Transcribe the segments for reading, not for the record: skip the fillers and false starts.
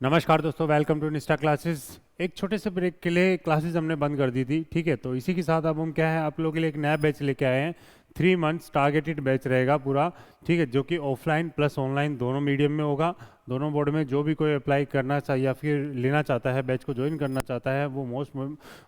नमस्कार दोस्तों, welcome to निष्ठा क्लासेस। एक छोटे से ब्रेक के लिए क्लासेस हमने बंद कर दी थी, ठीक है। तो इसी के साथ अब हम क्या है, आप लोगों के लिए एक नया बैच लेके आए हैं। 3 मंथ्स टारगेटेड बैच रहेगा पूरा, ठीक है, जो कि ऑफलाइन प्लस ऑनलाइन दोनों मीडियम में होगा। दोनों बोर्ड में जो भी कोई अप्लाई करना चाहिए या फिर लेना चाहता है, बैच को ज्वाइन करना चाहता है, वो मोस्ट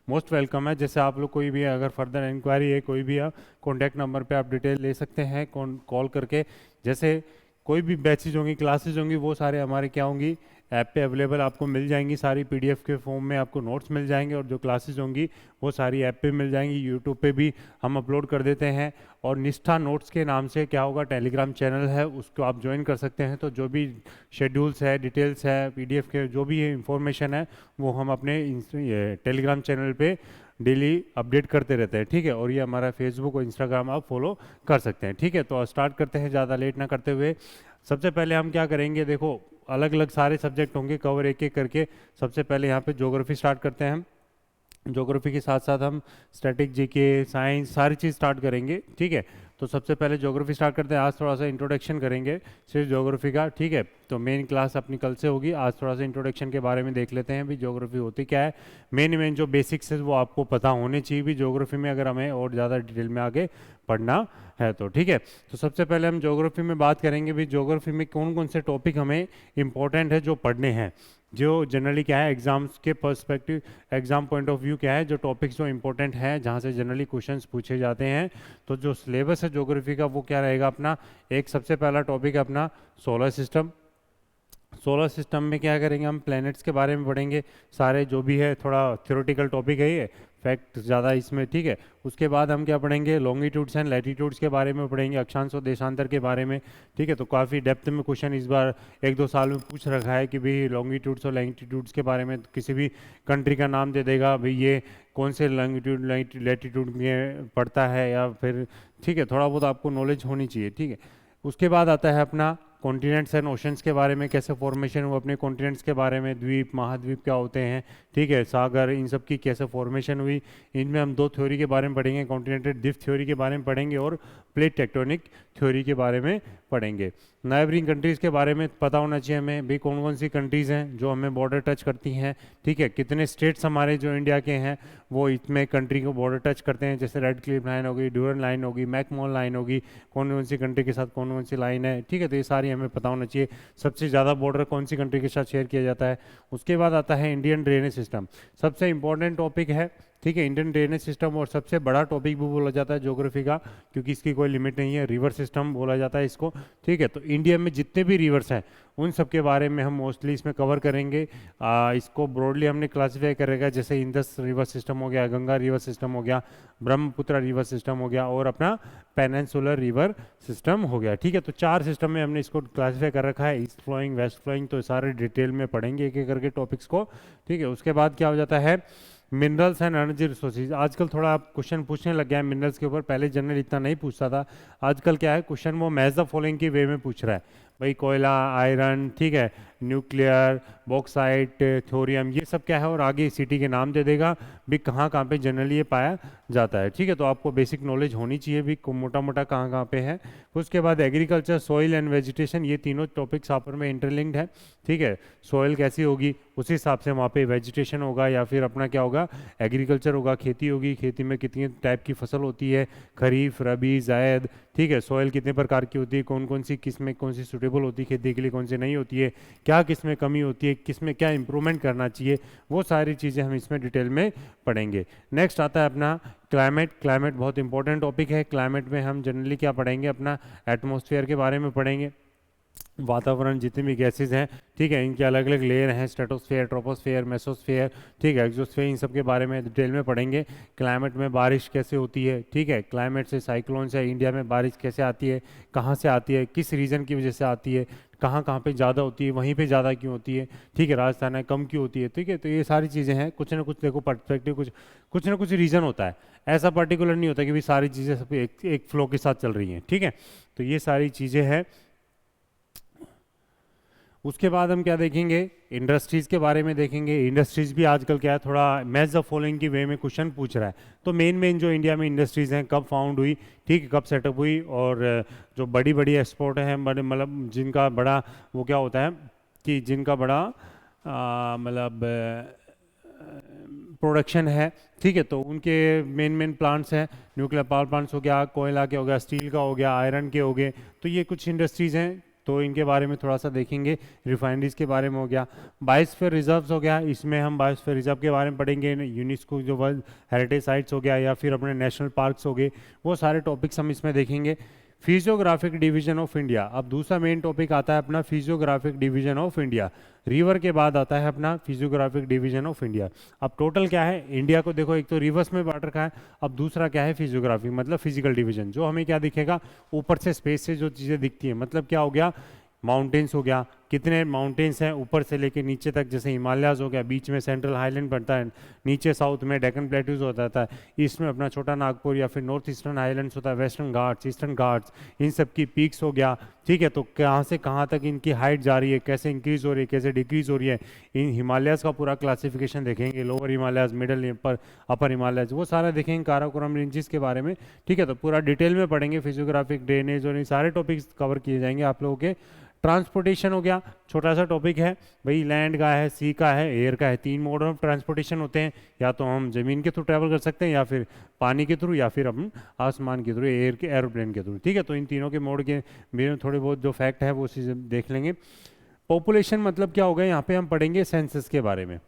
मोस्ट वेलकम है। जैसे आप लोग कोई भी अगर फर्दर इंक्वायरी है कोई भी, कॉन्टैक्ट नंबर पे आप डिटेल ले सकते हैं कॉल करके। जैसे कोई भी बैचेज होंगी, क्लासेज होंगी, वो सारे हमारे क्या होंगी, ऐप पे अवेलेबल आपको मिल जाएंगी। सारी पीडीएफ के फॉर्म में आपको नोट्स मिल जाएंगे, और जो क्लासेस होंगी वो सारी ऐप पे मिल जाएंगी। यूट्यूब पे भी हम अपलोड कर देते हैं। और निष्ठा नोट्स के नाम से क्या होगा, टेलीग्राम चैनल है, उसको आप ज्वाइन कर सकते हैं। तो जो भी शेड्यूल्स है, डिटेल्स है, पीडीएफ के जो भी इंफॉर्मेशन है, वो हम अपने टेलीग्राम चैनल पे डेली अपडेट करते रहते हैं, ठीक है। और ये हमारा फेसबुक और इंस्टाग्राम आप फॉलो कर सकते हैं, ठीक है। तो स्टार्ट करते हैं ज़्यादा लेट ना करते हुए। सबसे पहले हम क्या करेंगे, देखो अलग अलग सारे सब्जेक्ट होंगे कवर एक एक करके। सबसे पहले यहाँ पे ज्योग्राफी स्टार्ट करते हैं हम। ज्योग्राफी के साथ साथ हम स्टैटिक, जीके, साइंस सारी चीज़ स्टार्ट करेंगे, ठीक है। तो सबसे पहले ज्योग्राफी स्टार्ट करते हैं। आज थोड़ा सा इंट्रोडक्शन करेंगे सिर्फ ज्योग्राफी का, ठीक है। तो मेन क्लास अपनी कल से होगी, आज थोड़ा सा इंट्रोडक्शन के बारे में देख लेते हैं भी ज्योग्राफी होती क्या है। मेन जो बेसिक्स है वो आपको पता होने चाहिए भी ज्योग्राफी में, अगर हमें और ज़्यादा डिटेल में आगे पढ़ना है तो, ठीक है। तो सबसे पहले हम ज्योग्राफी में बात करेंगे भी ज्योग्राफी में कौन कौन से टॉपिक हमें इंपॉर्टेंट है जो पढ़ने हैं, जो जनरली क्या है एग्जाम्स के perspective, exam point of view क्या है, जो टॉपिक्स जो इंपॉर्टेंट हैं जहाँ से जनरली क्वेश्चंस पूछे जाते हैं। तो जो सिलेबस है ज्योग्राफी का वो क्या रहेगा अपना, एक सबसे पहला टॉपिक है अपना सोलर सिस्टम। सोलर सिस्टम में क्या करेंगे, हम प्लैनेट्स के बारे में पढ़ेंगे सारे, जो भी है थोड़ा थ्योरेटिकल टॉपिक है ये, फैक्ट ज़्यादा इसमें, ठीक है। उसके बाद हम क्या पढ़ेंगे, लॉन्गिट्यूड्स एंड लैटिट्यूड्स के बारे में पढ़ेंगे, अक्षांश और देशांतर के बारे में, ठीक है। तो काफ़ी डेप्थ में क्वेश्चन इस बार 1-2 साल में पूछ रखा है कि भाई लॉन्गिट्यूड्स और लैटिट्यूड्स के बारे में किसी भी कंट्री का नाम दे देगा, भाई ये कौन से लॉन्गिट्यूड लैटिट्यूड में पड़ता है, या फिर, ठीक है, थोड़ा बहुत आपको नॉलेज होनी चाहिए, ठीक है। उसके बाद आता है अपना कॉन्टिनेंट्स एंड ओशंस के बारे में, कैसे फॉर्मेशन हुआ अपने कॉन्टिनेंट्स के बारे में, द्वीप महाद्वीप क्या होते हैं, ठीक है, सागर, इन सब की कैसे फॉर्मेशन हुई। इनमें हम दो थ्योरी के बारे में पढ़ेंगे, कॉन्टिनेंटल ड्रिफ्ट थ्योरी के बारे में पढ़ेंगे और प्लेट टेक्टोनिक थ्योरी के बारे में पढ़ेंगे। नाइबरिंग कंट्रीज़ के बारे में पता होना चाहिए हमें भी, कौन कौन सी कंट्रीज़ हैं जो हमें बॉर्डर टच करती हैं, ठीक है। कितने स्टेट्स हमारे जो इंडिया के हैं वो इसमें कंट्री को बॉर्डर टच करते हैं, जैसे रेड क्लिफ लाइन होगी, ड्यूरन लाइन होगी, मैकमोहन लाइन होगी, कौन कौन सी कंट्री के साथ कौन कौन सी लाइन है, ठीक है। तो ये सारी हमें पता होना चाहिए। सबसे ज़्यादा बॉर्डर कौन सी कंट्री के साथ शेयर किया जाता है। उसके बाद आता है इंडियन ड्रेनेज सिस्टम, सबसे इंपॉर्टेंट टॉपिक है, ठीक है, इंडियन ड्रेनेज सिस्टम। और सबसे बड़ा टॉपिक भी बोला जाता है ज्योग्राफी का, क्योंकि इसकी कोई लिमिट नहीं है, रिवर सिस्टम बोला जाता है इसको, ठीक है। तो इंडिया में जितने भी रिवर्स हैं उन सब के बारे में हम मोस्टली इसमें कवर करेंगे। इसको ब्रॉडली हमने क्लासीफाई करेगा, जैसे इंदस रिवर सिस्टम हो गया, गंगा रिवर सिस्टम हो गया, ब्रह्मपुत्र रिवर सिस्टम हो गया, और अपना पेनिनसुलर रिवर सिस्टम हो गया, ठीक है। तो 4 सिस्टम में हमने इसको क्लासीफाई कर रखा है, ईस्ट फ्लोइंग, वेस्ट फ्लोइंग। तो सारे डिटेल में पढ़ेंगे एक एक करके टॉपिक्स को, ठीक है। उसके बाद क्या हो जाता है, मिनरल्स एंड एनर्जी रिसोर्सेज। आजकल थोड़ा आप क्वेश्चन पूछने लग गया है मिनरल्स के ऊपर, पहले जनरल इतना नहीं पूछता था। आजकल क्या है, क्वेश्चन वो मैच द फॉलोइंग की वे में पूछ रहा है, भाई कोयला, आयरन, ठीक है, न्यूक्लियर, बॉक्साइट, थोरियम, ये सब क्या है, और आगे सिटी के नाम दे देगा भी कहाँ कहाँ पे जनरली ये पाया जाता है, ठीक है। तो आपको बेसिक नॉलेज होनी चाहिए भी मोटा मोटा कहाँ कहाँ पे है। उसके बाद एग्रीकल्चर, सॉइल एंड वेजिटेशन, ये तीनों टॉपिक्स आपस में इंटरलिंक्ड है, ठीक है। सॉइल कैसी होगी उसी हिसाब से वहाँ पे वेजिटेशन होगा, या फिर अपना क्या होगा, एग्रीकल्चर होगा, खेती होगी, खेती में कितनी टाइप की फसल होती है, खरीफ, रबी, जायद, ठीक है। सॉइल कितने प्रकार की होती है, कौन कौन सी किस में कौन सी सूटेबल होती है खेती के लिए, कौन सी नहीं होती है, क्या किस में कमी होती है, किस में क्या इंप्रूवमेंट करना चाहिए, वो सारी चीज़ें हम इसमें डिटेल में पढ़ेंगे। नेक्स्ट आता है अपना क्लाइमेट। क्लाइमेट बहुत इंपॉर्टेंट टॉपिक है। क्लाइमेट में हम जनरली क्या पढ़ेंगे, अपना एटमॉस्फेयर के बारे में पढ़ेंगे, वातावरण जितने भी गैसेज हैं, ठीक है, इनके अलग अलग लेयर हैं, स्ट्रेटोस्फेयर, ट्रोपोस्फेयर, मेसोस्फेयर, ठीक है, एक्सोस्फेयर, इन सब के बारे में डिटेल में पढ़ेंगे। क्लाइमेट में बारिश कैसे होती है, ठीक है, क्लाइमेट से साइक्लोन से इंडिया में बारिश कैसे आती है, कहाँ से आती है, किस रीजन की वजह से आती है, कहाँ कहाँ पे ज़्यादा होती है, वहीं पे ज़्यादा क्यों होती है, ठीक है, राजस्थान में कम क्यों होती है, ठीक है। तो ये सारी चीज़ें हैं, कुछ ना कुछ देखो पर्सपेक्टिव, कुछ ना कुछ रीज़न होता है, ऐसा पर्टिकुलर नहीं होता कि भी सारी चीज़ें सब एक फ्लो के साथ चल रही हैं, ठीक है। तो ये सारी चीज़ें हैं। उसके बाद हम क्या देखेंगे, इंडस्ट्रीज के बारे में देखेंगे। इंडस्ट्रीज भी आजकल क्या है, थोड़ा मैच द फॉलोइंग की वे में क्वेश्चन पूछ रहा है। तो मेन जो इंडिया में इंडस्ट्रीज हैं, कब फाउंड हुई, ठीक है, कब सेटअप हुई, और जो बड़ी बड़ी एक्सपोर्ट हैं, बड़े मतलब जिनका बड़ा वो क्या होता है कि जिनका बड़ा मतलब प्रोडक्शन है, ठीक है। तो उनके मेन मेन प्लांट्स हैं, न्यूक्लियर पावर प्लांट्स हो गया, कोयला के हो गया, स्टील का हो गया, आयरन के हो गए, तो ये कुछ इंडस्ट्रीज़ हैं, तो इनके बारे में थोड़ा सा देखेंगे। रिफाइनरीज के बारे में हो गया, बायोस्फीयर रिजर्व्स हो गया, इसमें हम बायोस्फीयर रिजर्व के बारे में पढ़ेंगे, यूनेस्को जो वर्ल्ड हेरिटेज साइट्स हो गया या फिर अपने नेशनल पार्क्स हो गए, वो सारे टॉपिक्स हम इसमें देखेंगे। फिजियोग्राफिक डिवीजन ऑफ इंडिया, अब दूसरा मेन टॉपिक आता है अपना physiographic division of India. River के बाद आता है अपना फिजियोग्राफिक डिवीजन ऑफ इंडिया। अब टोटल क्या है इंडिया को, देखो एक तो रिवर्स में बांट रखा है, अब दूसरा क्या है फिजियोग्राफी, मतलब फिजिकल डिवीजन। जो हमें क्या दिखेगा, ऊपर से स्पेस से जो चीज़ें दिखती हैं, मतलब क्या हो गया, माउंटेन्स हो गया, कितने माउंटेन्स हैं ऊपर से लेके नीचे तक, जैसे हिमालयाज हो गया, बीच में सेंट्रल हाईलैंड पड़ता है, नीचे साउथ में डेक्कन प्लेट्यूज होता है, ईस्ट में अपना छोटा नागपुर या फिर नॉर्थ ईस्टर्न हाईलैंड्स होता है, वेस्टर्न घाट्स, ईस्टर्न घाट्स, इन सब की पीक्स हो गया, ठीक है। तो कहाँ से कहाँ तक इनकी हाइट जा रही है, कैसे इंक्रीज हो रही है, कैसे डिक्रीज हो रही है, इन हिमालयाज का पूरा क्लासिफिकेशन देखेंगे, लोअर हिमालयाज, मिडल अपर हिमालयाज, वो सारा देखेंगे, काराकोरम रेंजेस के बारे में, ठीक है। तो पूरा डिटेल में पढ़ेंगे, फिजियोग्राफिक, ड्रेनेज और ये सारे टॉपिक्स कवर किए जाएंगे आप लोगों के। ट्रांसपोर्टेशन हो गया, छोटा सा टॉपिक है भाई, लैंड का है, सी का है, एयर का है, तीन मोड ऑफ ट्रांसपोर्टेशन होते हैं, या तो हम ज़मीन के थ्रू ट्रैवल कर सकते हैं, या फिर पानी के थ्रू, या फिर अपन आसमान के थ्रू, एयर के एरोप्लेन के थ्रू, ठीक है। तो इन तीनों के मोड के मेरे थोड़े बहुत जो फैक्ट है वो चीज़ें देख लेंगे। पॉपुलेशन मतलब क्या होगा, यहाँ पे हम पढ़ेंगे सेंसस के बारे में,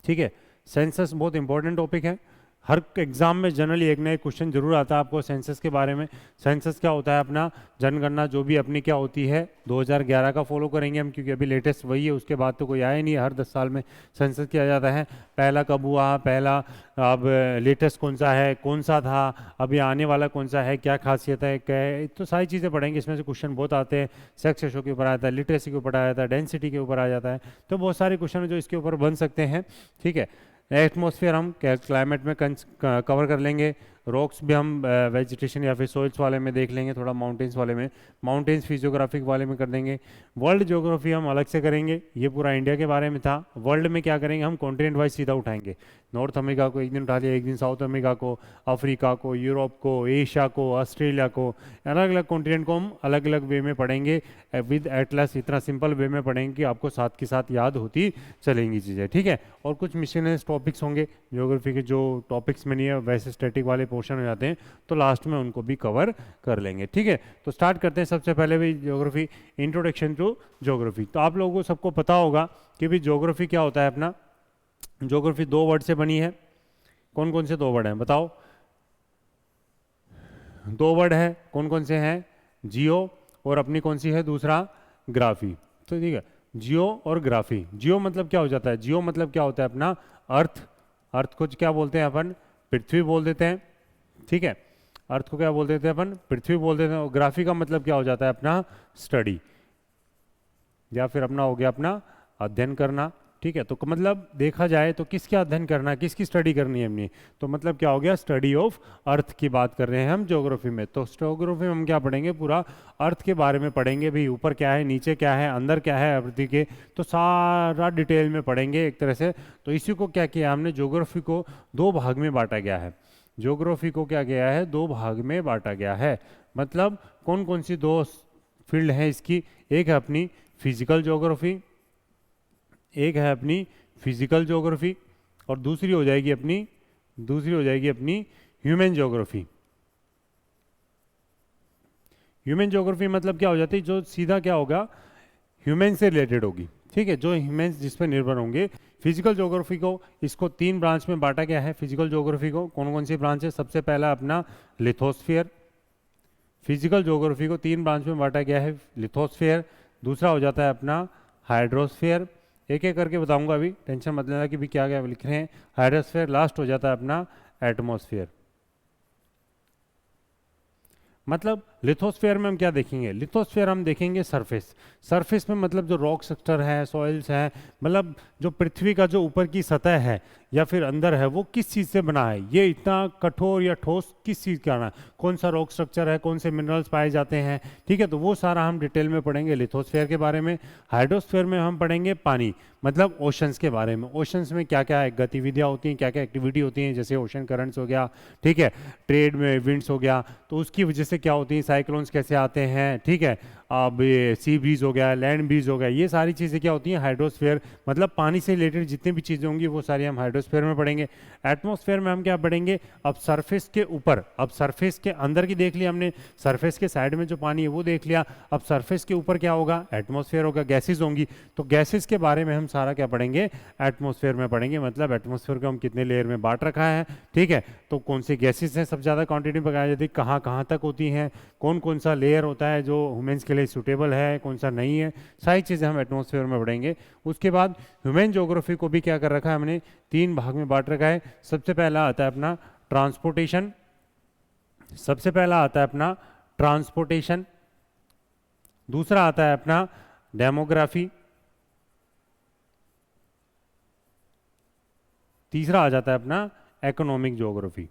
ठीक है। सेंसस बहुत इंपॉर्टेंट टॉपिक है, हर एग्जाम में जनरली एक ना एक क्वेश्चन जरूर आता है आपको सेंसस के बारे में। सेंसस क्या होता है, अपना जनगणना जो भी अपनी क्या होती है, 2011 का फॉलो करेंगे हम, क्योंकि अभी लेटेस्ट वही है, उसके बाद तो कोई आया ही नहीं है, हर 10 साल में सेंसस किया जाता है। पहला कब हुआ, पहला, अब लेटेस्ट कौन सा है, कौन सा था, अभी आने वाला कौन सा है, क्या खासियत है, क्या है, तो सारी चीज़ें पढ़ेंगे। इसमें से क्वेश्चन बहुत आते हैं, सेक्स रेशो के ऊपर आ जाता है, लिटरेसी के ऊपर आ जाता है, डेंसिटी के ऊपर आ जाता है, तो बहुत सारे क्वेश्चन है जो इसके ऊपर बन सकते हैं, ठीक है। एटमॉस्फेयर हम क्लाइमेट में कवर कर लेंगे, रॉक्स भी हम वेजिटेशन या फिर सोइल्स वाले में देख लेंगे, थोड़ा माउंटेन्स वाले में, माउंटेन्स फिजियोग्राफिक वाले में कर देंगे। वर्ल्ड ज्योग्राफी हम अलग से करेंगे, ये पूरा इंडिया के बारे में था। वर्ल्ड में क्या करेंगे हम, कॉन्टिनेंट वाइज सीधा उठाएंगे, नॉर्थ अमेरिका को एक दिन उठा लिया, एक दिन साउथ अमेरिका को, अफ्रीका को, यूरोप को, एशिया को, ऑस्ट्रेलिया को, अलग अलग कॉन्टिनेंट को हम अलग अलग वे में पढ़ेंगे विद एटलस, इतना सिंपल वे में पढ़ेंगे कि आपको साथ के साथ याद होती चलेंगी चीज़ें, ठीक है। और कुछ मिशनस टॉपिक्स होंगे ज्योग्राफी के, जो टॉपिक्स में नहीं है वैसे स्टैटिक वाले पोर्शन हो जाते हैं, तो लास्ट में उनको भी कवर कर लेंगे, ठीक है। तो स्टार्ट करते हैं सबसे पहले भी ज्योग्राफी, इंट्रोडक्शन टू ज्योग्राफी। तो आप लोगों को सबको पता होगा कि भी ज्योग्राफी क्या होता है अपना। ज्योग्राफी दो वर्ड से बनी है, कौन कौन से दो वर्ड हैं बताओ, दो वर्ड है, कौन कौन से हैं, जियो और अपनी कौन सी है दूसरा, ग्राफी। तो ठीक है, जियो और ग्राफी। जियो मतलब क्या हो जाता है, जियो मतलब क्या होता है अपना अर्थ, अर्थ को क्या बोलते हैं अपन, पृथ्वी बोल देते हैं, ठीक है। अर्थ को क्या बोल देते हैं अपन, पृथ्वी बोल देते हैं। और ग्राफी का मतलब क्या हो जाता है अपना स्टडी, या फिर अपना हो गया अपना अध्ययन करना, ठीक है। तो मतलब देखा जाए तो किसके अध्ययन करना है, किसकी स्टडी करनी है हमने, तो मतलब क्या हो गया, स्टडी ऑफ अर्थ की बात कर रहे हैं हम ज्योग्राफी में। तो ज्योग्राफी में हम क्या पढ़ेंगे, पूरा अर्थ के बारे में पढ़ेंगे, भाई ऊपर क्या है, नीचे क्या है, अंदर क्या है पृथ्वी के, तो सारा डिटेल में पढ़ेंगे एक तरह से। तो इसी को क्या किया हमने, ज्योग्राफी को दो भाग में बांटा गया है। ज्योग्राफी को क्या गया है, दो भाग में बांटा गया है। मतलब कौन कौन सी दो फील्ड है इसकी, एक है अपनी फिजिकल ज्योग्राफी, एक है अपनी फिजिकल ज्योग्राफी, और दूसरी हो जाएगी अपनी ह्यूमन ज्योग्राफी। ह्यूमन ज्योग्राफी मतलब क्या हो जाती है, जो सीधा क्या होगा, ह्यूमन से रिलेटेड होगी, ठीक है, जो ह्यूमंस जिस पर निर्भर होंगे। फिजिकल ज्योग्राफी को, इसको तीन ब्रांच में बांटा गया है। फिजिकल ज्योग्राफी को कौन कौन सी ब्रांच है, सबसे पहला अपना लिथोस्फीयर। फिजिकल ज्योग्राफी को तीन ब्रांच में बांटा गया है, लिथोस्फीयर, दूसरा हो जाता है अपना हाइड्रोस्फीयर, एक एक करके बताऊंगा, अभी टेंशन मत लेना कि भी क्या क्या लिख रहे हैं। हाइड्रोस्फीयर, लास्ट हो जाता है अपना एटमॉस्फेयर। मतलब लिथोस्फीयर में हम क्या देखेंगे, लिथोस्फीयर हम देखेंगे सरफेस, सरफेस में मतलब जो रॉक स्ट्रक्चर है, सॉइल्स है, मतलब जो पृथ्वी का जो ऊपर की सतह है या फिर अंदर है, वो किस चीज़ से बना है, ये इतना कठोर या ठोस किस चीज़ का है, कौन सा रॉक स्ट्रक्चर है, कौन से मिनरल्स पाए जाते हैं, ठीक है। तो वो सारा हम डिटेल में पढ़ेंगे लिथोस्फीयर के बारे में। हाइड्रोस्फीयर में हम पढ़ेंगे पानी, मतलब ओशंस के बारे में। ओशंस में क्या क्या गतिविधियाँ होती हैं, क्या क्या एक्टिविटी होती हैं, जैसे ओशन करंट्स हो गया, ठीक है, ट्रेड में विंड्स हो गया, तो उसकी वजह से क्या होती है, साइक्लोन्स कैसे आते हैं, ठीक है, अब सी ब्रीज हो गया, लैंड ब्रीज हो गया, ये सारी चीज़ें क्या होती हैं, हाइड्रोस्फीयर, मतलब पानी से रिलेटेड जितनी भी चीज़ें होंगी वो सारी हम हाइड्रोस्फीयर में पढ़ेंगे। एटमॉस्फेयर में हम क्या पढ़ेंगे, अब सरफेस के ऊपर, अब सरफेस के अंदर की देख लिया हमने, सरफेस के साइड में जो पानी है वो देख लिया, अब सरफेस के ऊपर क्या होगा, एटमॉस्फेयर होगा, गैसेज होंगी। तो गैसेज के बारे में हम सारा क्या पढ़ेंगे, एटमॉस्फेयर में पढ़ेंगे। मतलब एटमॉस्फेयर को हम कितने लेयर में बांट रखा है, ठीक है। तो कौन से गैसेज हैं सबसे ज़्यादा क्वांटिटी में पकाई जाती है, कहाँ कहाँ तक होती हैं, कौन कौन सा लेयर होता है जो ह्यूमन्स के लिए सूटेबल है, कौन सा नहीं है, सारी चीज़ें हम एटमॉस्फेयर में पढ़ेंगे। उसके बाद ह्यूमन ज्योग्राफी को भी क्या कर रखा है हमने, 3 भाग में बांट रखा है। सबसे पहला आता है अपना ट्रांसपोर्टेशन, सबसे पहला आता है अपना ट्रांसपोर्टेशन, दूसरा आता है अपना डेमोग्राफी, तीसरा आ जाता है अपना इकोनॉमिक ज्योग्राफी।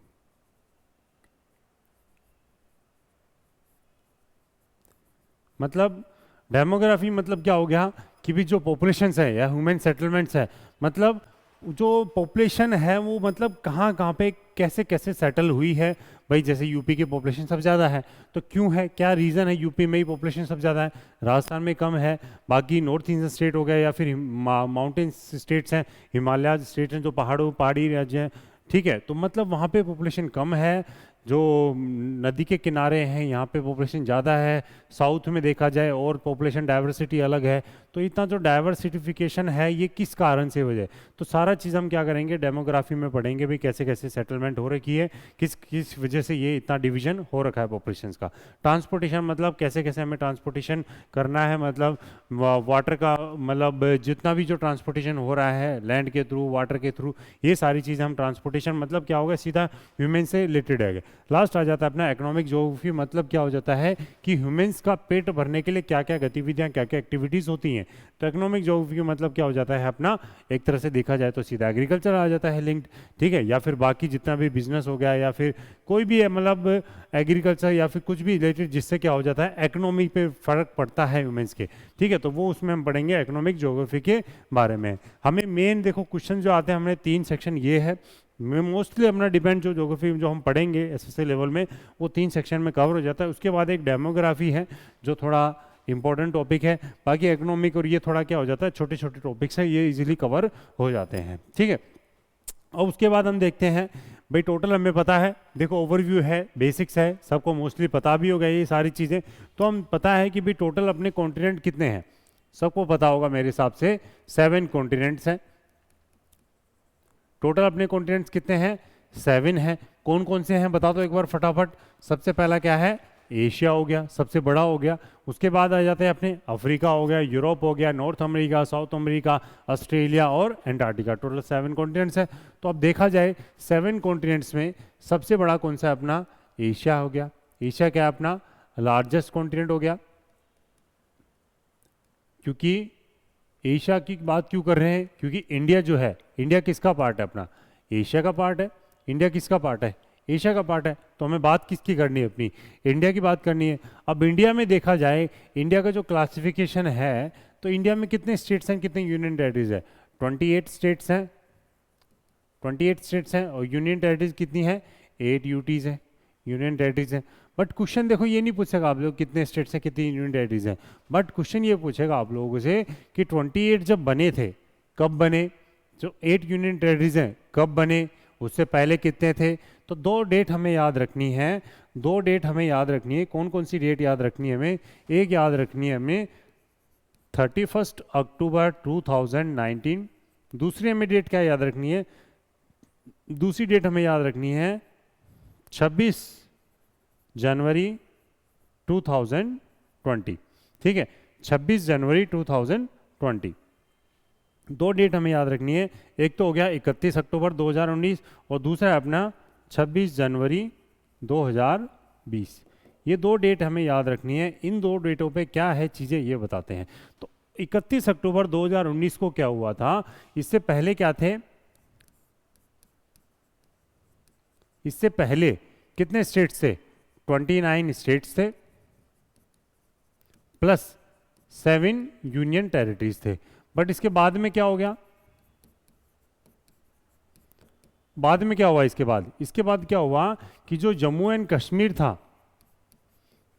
मतलब डेमोग्राफी मतलब क्या हो गया कि भी जो पॉपुलेशंस है या ह्यूमन सेटलमेंट्स है, मतलब जो पॉपुलेशन है वो मतलब कहाँ कहाँ पे कैसे कैसे सेटल हुई है। भाई जैसे यूपी की पॉपुलेशन सबसे ज़्यादा है, तो क्यों है, क्या रीज़न है यूपी में ही पॉपुलेशन सबसे ज़्यादा है, राजस्थान में कम है, बाकी नॉर्थ ईस्टर्न स्टेट हो गया या फिर माउंटेन स्टेट्स हैं, हिमालय स्टेट्स हैं जो पहाड़ी राज्य हैं, ठीक है। तो मतलब वहाँ पे पॉपुलेशन कम है, जो नदी के किनारे हैं यहाँ पे पॉपुलेशन ज़्यादा है, साउथ में देखा जाए और पॉपुलेशन डाइवर्सिटी अलग है। तो इतना जो डाइवर्सिटिफिकेशन है ये किस कारण से वजह, तो सारा चीज़ हम क्या करेंगे डेमोग्राफी में पढ़ेंगे भी, कैसे कैसे सेटलमेंट हो रखी है, किस किस वजह से ये इतना डिवीजन हो रखा है पॉपुलेशन का। ट्रांसपोर्टेशन मतलब कैसे कैसे हमें ट्रांसपोर्टेशन करना है, मतलब वाटर का, मतलब जितना भी जो ट्रांसपोर्टेशन हो रहा है लैंड के थ्रू, वाटर के थ्रू, ये सारी चीज़ें हम ट्रांसपोर्टेशन मतलब क्या होगा, सीधा ह्यूमन से रिलेटेड है। लास्ट आ जाता है अपना इकोनॉमिक ज्योग्राफी, मतलब क्या हो जाता है कि ह्यूमंस का पेट भरने के लिए क्या क्या गतिविधियां, क्या क्या एक्टिविटीज़ होती हैं। तो इकोनॉमिक ज्योग्राफी मतलब क्या हो जाता है अपना, एक तरह से देखा जाए तो सीधा एग्रीकल्चर आ जाता है लिंक्ड, ठीक है, या फिर बाकी जितना भी बिजनेस हो गया या फिर कोई भी है, मतलब एग्रीकल्चर या फिर कुछ भी रिलेटेड जिससे क्या हो जाता है इकोनॉमी पे फर्क पड़ता है ह्यूमंस के, ठीक है। तो वो उसमें हम पढ़ेंगे इकोनॉमिक ज्योग्राफी के बारे में। हमें मेन देखो क्वेश्चन जो आते हैं, हमने 3 सेक्शन ये है मोस्टली अपना डिपेंड, जो ज्योग्राफी जो हम पढ़ेंगे एसएससी लेवल में वो 3 सेक्शन में कवर हो जाता है। उसके बाद एक डेमोग्राफी है जो थोड़ा इंपॉर्टेंट टॉपिक है, बाकी इकोनॉमिक और ये थोड़ा क्या हो जाता है, छोटे छोटे टॉपिक्स हैं, ये इजीली कवर हो जाते हैं, ठीक है। और उसके बाद हम देखते हैं भाई, टोटल हमें पता है, देखो ओवरव्यू है, बेसिक्स है, सबको मोस्टली पता भी होगा ये सारी चीज़ें। तो हम पता है कि भाई टोटल अपने कॉन्टिनेंट कितने हैं, सबको पता होगा मेरे हिसाब से 7 कॉन्टिनेंट्स हैं। टोटल अपने कॉन्टिनेंट्स कितने हैं, 7 हैं। कौन कौन से हैं बता दो एक बार फटाफट। सबसे पहला क्या है, एशिया हो गया, सबसे बड़ा हो गया। उसके बाद आ जाते हैं अपने अफ्रीका हो गया, यूरोप हो गया, north America, south America, Australia और एंटार्क्टिका। टोटल 7 कॉन्टिनेंट्स है। तो अब देखा जाए 7 कॉन्टिनेंट्स में सबसे बड़ा कौन सा है अपना, एशिया हो गया। एशिया क्या है अपना लार्जेस्ट कॉन्टिनेंट हो गया, क्योंकि एशिया की बात क्यों कर रहे हैं, क्योंकि इंडिया जो है, इंडिया किसका पार्ट है अपना, एशिया का पार्ट है। इंडिया किसका पार्ट है, एशिया का पार्ट है। तो हमें बात किसकी करनी है अपनी, इंडिया की बात करनी है। अब इंडिया में देखा जाए, इंडिया का जो क्लासिफिकेशन है, तो इंडिया में कितने स्टेट्स हैं, कितने यूनियन टेरिटरीज है, 28 स्टेट्स हैं, 28 स्टेट्स हैं। और यूनियन टेरिटरीज कितनी है, 8 यूटीज हैं, यूनियन टेरिटरीज हैं। बट क्वेश्चन देखो ये नहीं पूछेगा आप लोग कितने स्टेट्स हैं, कितनी यूनियन टेरिटरीज हैं, बट क्वेश्चन ये पूछेगा आप लोगों से कि 28 जब बने थे, कब बने, जो 8 यूनियन टेरिटरीज हैं कब बने, उससे पहले कितने थे। तो 2 डेट हमें याद रखनी है, 2 डेट हमें याद रखनी है। कौन कौन सी डेट याद रखनी है हमें, एक याद रखनी है हमें 31 अक्टूबर 2019। दूसरी हमें डेट क्या याद रखनी है, दूसरी डेट हमें याद रखनी है 26 जनवरी 2020, ठीक है, 26 जनवरी 2020। 2 डेट हमें याद रखनी है, एक तो हो गया 31 अक्टूबर 2019 और दूसरा है अपना 26 जनवरी 2020। ये 2 डेट हमें याद रखनी है। इन 2 डेटों पे क्या है चीज़ें ये बताते हैं। तो 31 अक्टूबर 2019 को क्या हुआ था, इससे पहले क्या थे, इससे पहले कितने स्टेट्स थे, 29 स्टेट्स थे प्लस 7 यूनियन टेरिटरीज थे। बट इसके बाद में क्या हो गया, बाद में क्या हुआ, इसके बाद क्या हुआ कि जो जम्मू एंड कश्मीर था,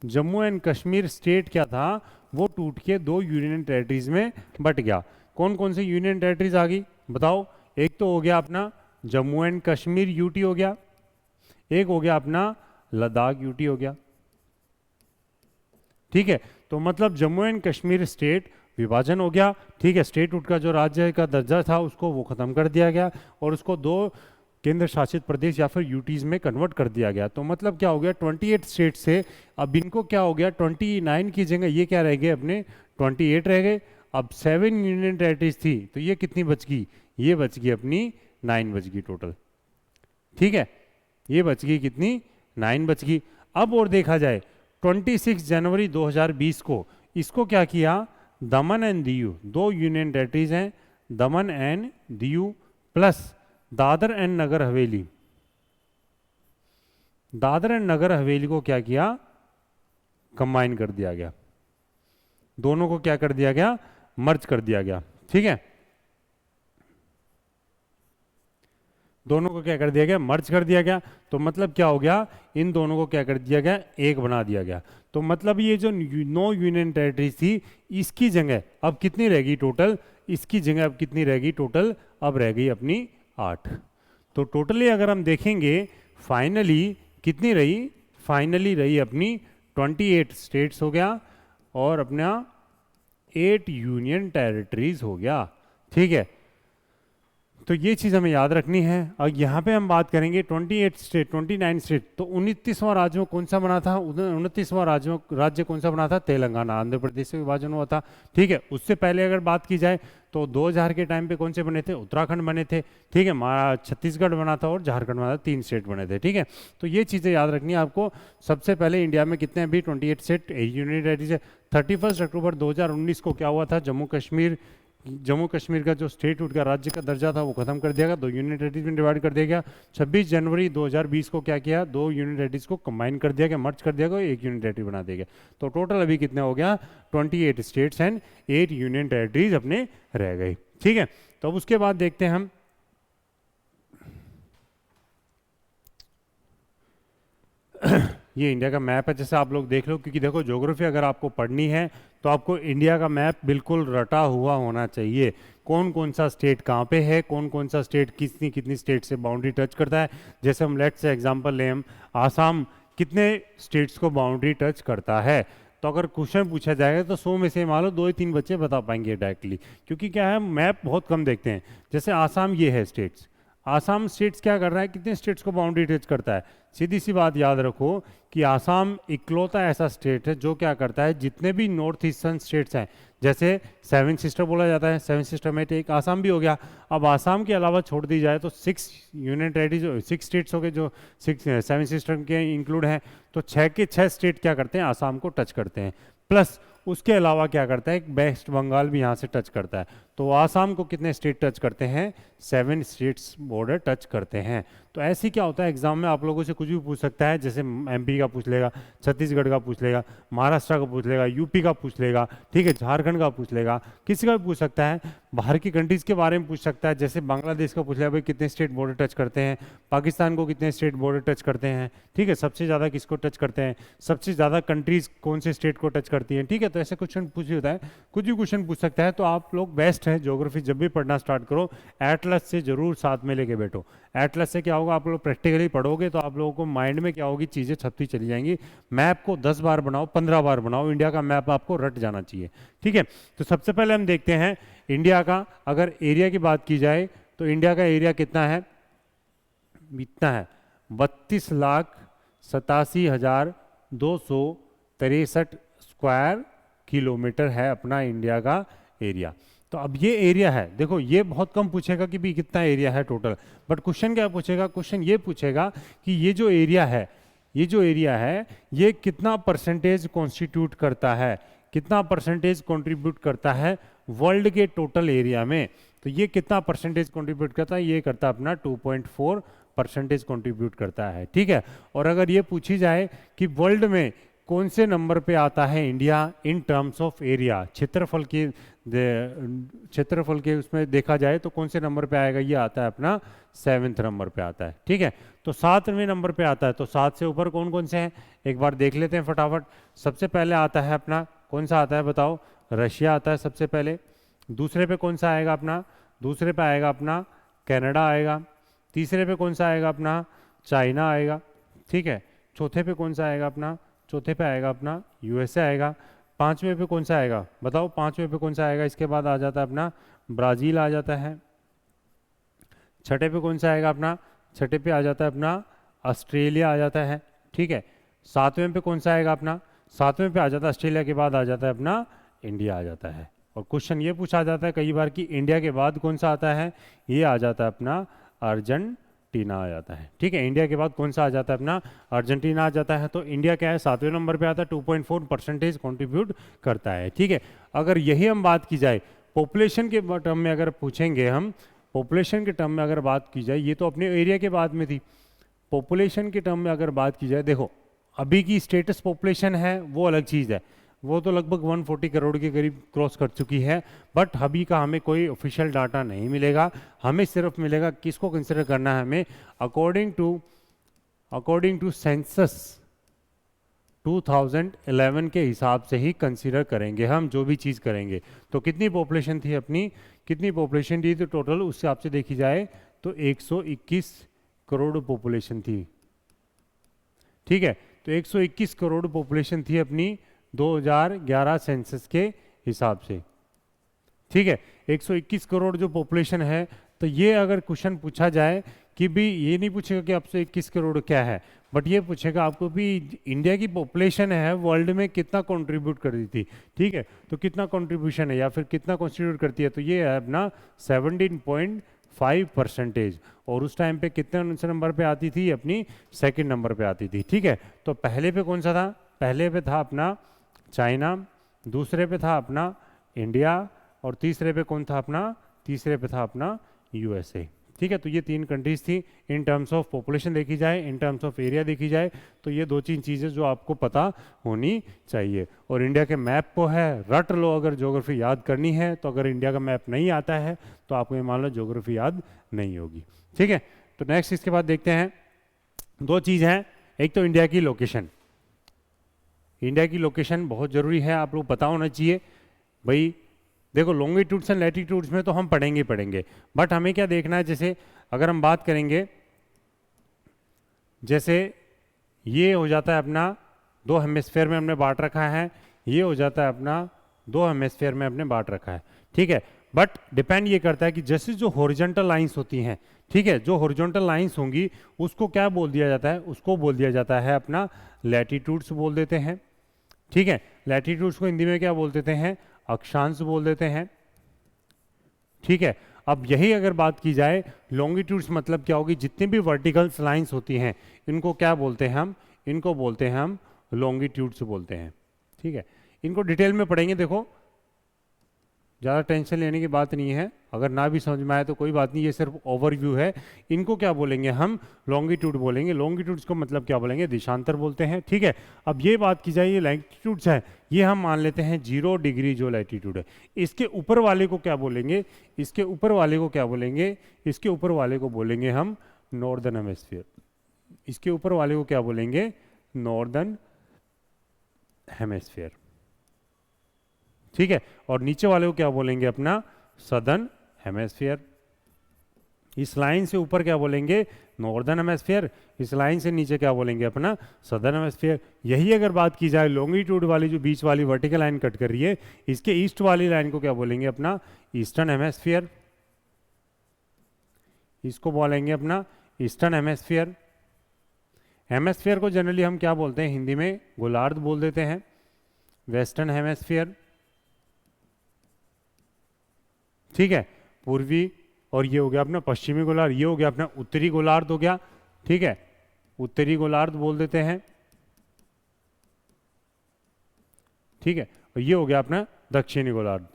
जम्मू एंड कश्मीर स्टेट क्या था, वो टूट के दो यूनियन टेरिटरीज में बट गया। कौन कौन से यूनियन टेरिटरीज आ गई बताओ? एक तो हो गया अपना जम्मू एंड कश्मीर यूटी हो गया, एक हो गया अपना लद्दाख यूटी हो गया। ठीक है, तो मतलब जम्मू एंड कश्मीर स्टेट विभाजन हो गया। ठीक है, स्टेटहुड का जो राज्य का दर्जा था उसको वो खत्म कर दिया गया और उसको दो केंद्र शासित प्रदेश या फिर यूटीज में कन्वर्ट कर दिया गया। तो मतलब क्या हो गया, 28 स्टेट से अब इनको क्या हो गया, 29 की जगह ये क्या रह गए अपने 28 रह गए। अब 7 यूनियन टेरिटरीज थी तो ये कितनी बच गई, ये बच गई अपनी 9 बच गई टोटल। ठीक है, ये बच गई कितनी, 9 बच गई। अब और देखा जाए 26 जनवरी 2020 को इसको क्या किया, दमन एंड दीव, दो यूनियन टेरिटरीज हैं, Daman and Diu plus Dadra and Nagar Haveli, Dadra and Nagar हवेली को क्या किया, कंबाइन कर दिया गया, दोनों को क्या कर दिया गया, मर्ज कर दिया गया। ठीक है, दोनों को क्या कर दिया गया, मर्ज कर दिया गया। तो मतलब क्या हो गया, इन दोनों को क्या कर दिया गया, एक बना दिया गया। तो मतलब ये जो 9 यूनियन टेरिटरीज थी इसकी जगह अब कितनी रहेगी टोटल, इसकी जगह अब कितनी रहेगी टोटल, अब रह गई अपनी 8। तो टोटली अगर हम देखेंगे फाइनली कितनी रही, फाइनली रही अपनी 28 स्टेट्स हो गया और अपना 8 यूनियन टेरिटरीज हो गया। ठीक है, तो ये चीज़ हमें याद रखनी है। और यहाँ पे हम बात करेंगे 28 स्टेट 29 स्टेट, तो 29वां राज्य कौन सा बना था, 29वां राज्य कौन सा बना था, तेलंगाना, आंध्र प्रदेश से विभाजन हुआ था। ठीक है, उससे पहले अगर बात की जाए तो 2000 के टाइम पे कौन से बने थे, उत्तराखंड बने थे। ठीक है, छत्तीसगढ़ बना था और झारखंड बना था, 3 स्टेट बने थे। ठीक है, तो ये चीज़ें याद रखनी है आपको। सबसे पहले इंडिया में कितने अभी 28 स्टेट यूनियन टेरिटरीज है। 31 अक्टूबर 2019 को क्या हुआ था, जम्मू कश्मीर का जो स्टेटहुड का राज्य का दर्जा था वो खत्म कर दिया गया, दो यूनियन टेरिटरीज में डिवाइड कर दिया गया। 26 जनवरी 2020 को क्या किया, दो यूनियन टेरिटरीज को कंबाइन कर दिया गया, मर्ज कर दिया गया, एक यूनियन टेरिटरी बना दिया गया। तो टोटल अभी कितना हो गया, 28 स्टेट्स एंड 8 यूनियन टेरिटरीज अपने रह गई। ठीक है, तो अब उसके बाद देखते हैं हम ये इंडिया का मैप है, जैसे आप लोग देख लो, क्योंकि देखो ज्योग्राफी अगर आपको पढ़नी है तो आपको इंडिया का मैप बिल्कुल रटा हुआ होना चाहिए। कौन कौन सा स्टेट कहाँ पे है, कौन कौन सा स्टेट कितनी कितनी स्टेट से बाउंड्री टच करता है। जैसे हम लेट्स से एग्जांपल लें, हम आसाम कितने स्टेट्स को बाउंड्री टच करता है, तो अगर क्वेश्चन पूछा जाएगा तो 100 में से मान लो 2 या 3 बच्चे बता पाएंगे डायरेक्टली, क्योंकि क्या है मैप बहुत कम देखते हैं। जैसे आसाम ये है स्टेट्स, आसाम स्टेट्स क्या कर रहा है, कितने स्टेट्स को बाउंड्री टच करता है। सीधी सी बात याद रखो कि आसाम इकलौता ऐसा स्टेट है जो क्या करता है, जितने भी नॉर्थ ईस्टर्न स्टेट्स हैं, जैसे 7 सिस्टर बोला जाता है, 7 सिस्टर में एक आसाम भी हो गया। अब आसाम के अलावा छोड़ दी जाए तो 6 यूनियन टेरिटरीज, 6 स्टेट्स हो गए जो 7 सिस्टर के इंक्लूड हैं। तो 6 के 6 स्टेट क्या करते हैं, आसाम को टच करते हैं, प्लस उसके अलावा क्या करता है, वेस्ट बंगाल भी यहाँ से टच करता है। तो आसाम को कितने स्टेट टच करते हैं, 7 स्टेट्स बॉर्डर टच करते हैं। तो ऐसे क्या होता है, एग्जाम में आप लोगों से कुछ भी पूछ सकता है, जैसे एमपी का पूछ लेगा, छत्तीसगढ़ का पूछ लेगा, महाराष्ट्र का पूछ लेगा, यूपी का पूछ लेगा, ठीक है, झारखंड का पूछ लेगा, किसी का भी पूछ सकता है। बाहर की कंट्रीज के बारे में पूछ सकता है, जैसे बांग्लादेश का पूछ लेगा भाई कितने स्टेट बॉर्डर टच करते हैं, पाकिस्तान को कितने स्टेट बॉर्डर टच करते हैं, ठीक है, सबसे ज़्यादा किसको टच करते हैं, सबसे ज़्यादा कंट्रीज कौन से स्टेट को टच करती हैं। ठीक है, तो ऐसे क्वेश्चन पूछ होता है, कुछ भी क्वेश्चन पूछ सकता है। तो आप लोग बेस्ट है, ज्योग्राफी जब भी पढ़ना स्टार्ट करो एटलस से जरूर साथ में लेके बैठो। एटलस से क्या होगा, आप लोग प्रैक्टिकली पढ़ोगे तो आप लोगों को माइंड में क्या होगी, चीज़ें छपती चली जाएंगी। मैप को 10 बार बनाओ, 15 बार बनाओ, इंडिया का मैप आपको रट जाना चाहिए। ठीक है, तो सबसे पहले हम देखते हैं इंडिया का, अगर एरिया की बात की जाए तो इंडिया का एरिया कितना है, इतना है 32,87,263 स्क्वायर किलोमीटर है अपना इंडिया का एरिया। तो अब ये एरिया है, देखो ये बहुत कम पूछेगा कि भी कितना एरिया है टोटल, बट क्वेश्चन क्या पूछेगा, क्वेश्चन ये पूछेगा कि ये जो एरिया है, ये जो एरिया है ये कितना परसेंटेज कॉन्स्टिट्यूट करता है, कितना परसेंटेज कंट्रीब्यूट करता है वर्ल्ड के टोटल एरिया में। तो ये कितना परसेंटेज कंट्रीब्यूट करता है, ये करता है अपना 2.4% कंट्रीब्यूट करता है। ठीक है, और अगर ये पूछी जाए कि वर्ल्ड में कौन से नंबर पे आता है India in terms of area, क्षेत्रफल के उसमें देखा जाए तो कौन से नंबर पे आएगा, ये आता है अपना 7th नंबर पे आता है। ठीक है, तो 7वें नंबर पे आता है। तो 7 से ऊपर कौन कौन से हैं एक बार देख लेते हैं फटाफट। सबसे पहले आता है अपना, कौन सा आता है बताओ, रशिया आता है सबसे पहले। दूसरे पे कौन सा आएगा अपना, दूसरे पे आएगा अपना कनाडा आएगा। तीसरे पे कौन सा आएगा अपना, चाइना आएगा। ठीक है, चौथे पे कौन सा आएगा अपना, चौथे पे आएगा अपना यूएसए आएगा। पांचवे पे कौन सा आएगा बताओ, पांचवे पे कौन सा आएगा, इसके बाद आ जाता है अपना ब्राजील आ जाता है। छठे पे कौन सा आएगा अपना, छठे पे आ जाता है अपना ऑस्ट्रेलिया आ जाता है। ठीक है, सातवें पे कौन सा आएगा अपना, सातवें पे आ जाता है ऑस्ट्रेलिया के बाद आ जाता है अपना इंडिया आ जाता है। और क्वेश्चन ये पूछा जाता है कई बार कि इंडिया के बाद कौन सा आता है, ये आ जाता है अपना अर्जेंटीना आ जाता है। ठीक है, इंडिया के बाद कौन सा आ जाता है अपना अर्जेंटीना आ जाता है। तो इंडिया क्या है 7वें नंबर पे आता है, 2.4% कॉन्ट्रीब्यूट करता है। ठीक है, अगर यही हम बात की जाए पॉपुलेशन के टर्म में, अगर पूछेंगे हम पॉपुलेशन के टर्म में अगर बात की जाए, ये तो अपने एरिया के बाद में थी, पॉपुलेशन के टर्म में अगर बात की जाए, देखो अभी की स्टेटस पॉपुलेशन है वो अलग चीज़ है, वो तो लगभग 140 करोड़ के करीब क्रॉस कर चुकी है। बट अभी का हमें कोई ऑफिशियल डाटा नहीं मिलेगा, हमें सिर्फ मिलेगा किसको कंसिडर करना है हमें, अकॉर्डिंग टू सेंसस 2011 के हिसाब से ही कंसीडर करेंगे हम जो भी चीज़ करेंगे। तो कितनी पॉपुलेशन थी अपनी, कितनी पॉपुलेशन थी, तो टोटल उस हिसाब से देखी जाए तो 121 करोड़ पॉपुलेशन थी। ठीक है, तो 121 करोड़ पॉपुलेशन थी अपनी 2011 सेंसस के हिसाब से। ठीक है, 121 करोड़ जो पॉपुलेशन है, तो ये अगर क्वेश्चन पूछा जाए कि भी ये नहीं पूछेगा कि आपसे 21 करोड़ क्या है, बट ये पूछेगा आपको भी इंडिया की पॉपुलेशन है वर्ल्ड में कितना कंट्रीब्यूट कर दी थी। ठीक है, तो कितना कंट्रीब्यूशन है या फिर कितना कॉन्स्टिट्यूट करती है, तो ये है अपना 17.5%। और उस टाइम पे कितने नंबर पे आती थी, अपनी सेकंड नंबर पे आती थी। ठीक है, तो पहले पे कौन सा था, पहले पे था अपना चाइना, दूसरे पे था अपना इंडिया, और तीसरे पे कौन था अपना, तीसरे पे था अपना यूएसए। ठीक है, तो ये 3 कंट्रीज थी। इन टर्म्स ऑफ पॉपुलेशन देखी जाए, इन टर्म्स ऑफ एरिया देखी जाए, तो ये 2-3 चीज़ें जो आपको पता होनी चाहिए। और इंडिया के मैप को है रट लो, अगर ज्योग्राफी याद करनी है तो। अगर इंडिया का मैप नहीं आता है तो आपको ये मान लो ज्योग्राफी याद नहीं होगी। ठीक है, तो नेक्स्ट इसके बाद देखते हैं 2 चीज़ हैं, एक तो इंडिया की लोकेशन। इंडिया की लोकेशन बहुत ज़रूरी है, आप लोग पता होना चाहिए भाई। देखो लॉन्गिट्यूड्स एंड लैटिट्यूड्स में तो हम पढ़ेंगे पढ़ेंगे, बट हमें क्या देखना है, जैसे अगर हम बात करेंगे, जैसे ये हो जाता है अपना 2 हेमिस्फेयर में हमने बांट रखा है, ये हो जाता है अपना 2 हेमिस्फेयर में हमने बांट रखा है। ठीक है, बट डिपेंड ये करता है कि जैसे जो हॉरिजॉन्टल लाइंस होती हैं, ठीक है, जो हॉरिजॉन्टल लाइंस होंगी उसको क्या बोल दिया जाता है, उसको बोल दिया जाता है अपना लैटिट्यूड्स बोल देते हैं। ठीक है, लैटिट्यूड्स को हिंदी में क्या बोल देते हैं, अक्षांश बोल देते हैं। ठीक है, अब यही अगर बात की जाए लॉन्गिट्यूड्स मतलब क्या होगी, जितनी भी वर्टिकल लाइंस होती हैं इनको क्या बोलते हैं हम, इनको बोलते हैं हम लॉन्गिट्यूड्स बोलते हैं। ठीक है, इनको डिटेल में पढ़ेंगे, देखो ज़्यादा टेंशन लेने की बात नहीं है, अगर ना भी समझ में आए तो कोई बात नहीं, ये सिर्फ ओवरव्यू है। इनको क्या बोलेंगे हम, लॉन्गिट्यूड बोलेंगे। लॉन्गिट्यूड्स को मतलब क्या बोलेंगे, देशांतर बोलते हैं। ठीक है, अब ये बात की जाए, ये लैटिट्यूड्स है, ये हम मान लेते हैं 0 डिग्री जो लैटिट्यूड है। इसके ऊपर वाले को क्या बोलेंगे, इसके ऊपर वाले को क्या बोलेंगे, इसके ऊपर वाले को बोलेंगे हम नॉर्दर्न हेमिस्फीयर। इसके ऊपर वाले को क्या बोलेंगे, नॉर्दर्न हेमिस्फीयर। ठीक है, और नीचे वाले को क्या बोलेंगे, अपना सदर्न हेमिस्फीयर। इस लाइन से ऊपर क्या बोलेंगे, नॉर्दर्न हेमिस्फीयर, इस लाइन से नीचे क्या बोलेंगे, अपना सदर्न हेमिस्फीयर। यही अगर बात की जाए लॉन्गिट्यूड वाली जो बीच वाली वर्टिकल लाइन कट कर रही है, इसके ईस्ट वाली लाइन को क्या बोलेंगे, अपना ईस्टर्न हेमिस्फीयर। इसको बोलेंगे अपना ईस्टर्न हेमिस्फीयर। हेमिस्फीयर को जनरली हम क्या बोलते हैं, हिंदी में गोलार्ध बोल देते हैं। वेस्टर्न हेमिस्फीयर, ठीक है, पूर्वी, और ये हो गया अपना पश्चिमी गोलार्ध, ये हो गया अपना उत्तरी गोलार्ध हो गया। ठीक है, उत्तरी गोलार्ध बोल देते हैं। ठीक है, और ये हो गया अपना दक्षिणी गोलार्ध।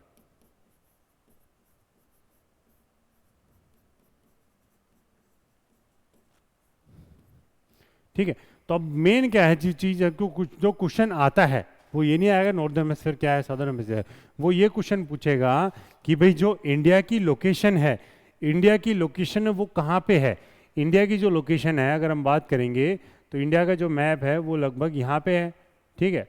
ठीक है, तो अब मेन क्या है चीज, जो क्वेश्चन आता है वो ये नहीं आएगा नॉर्दर्न हेमिस्फीयर क्या है, सदर्न हेमिस्फीयर, वो ये क्वेश्चन पूछेगा कि भाई जो इंडिया की लोकेशन है, इंडिया की लोकेशन है वो कहाँ पे है, इंडिया की जो लोकेशन है अगर हम बात करेंगे तो इंडिया का जो मैप है वो लगभग यहाँ पे है, ठीक है।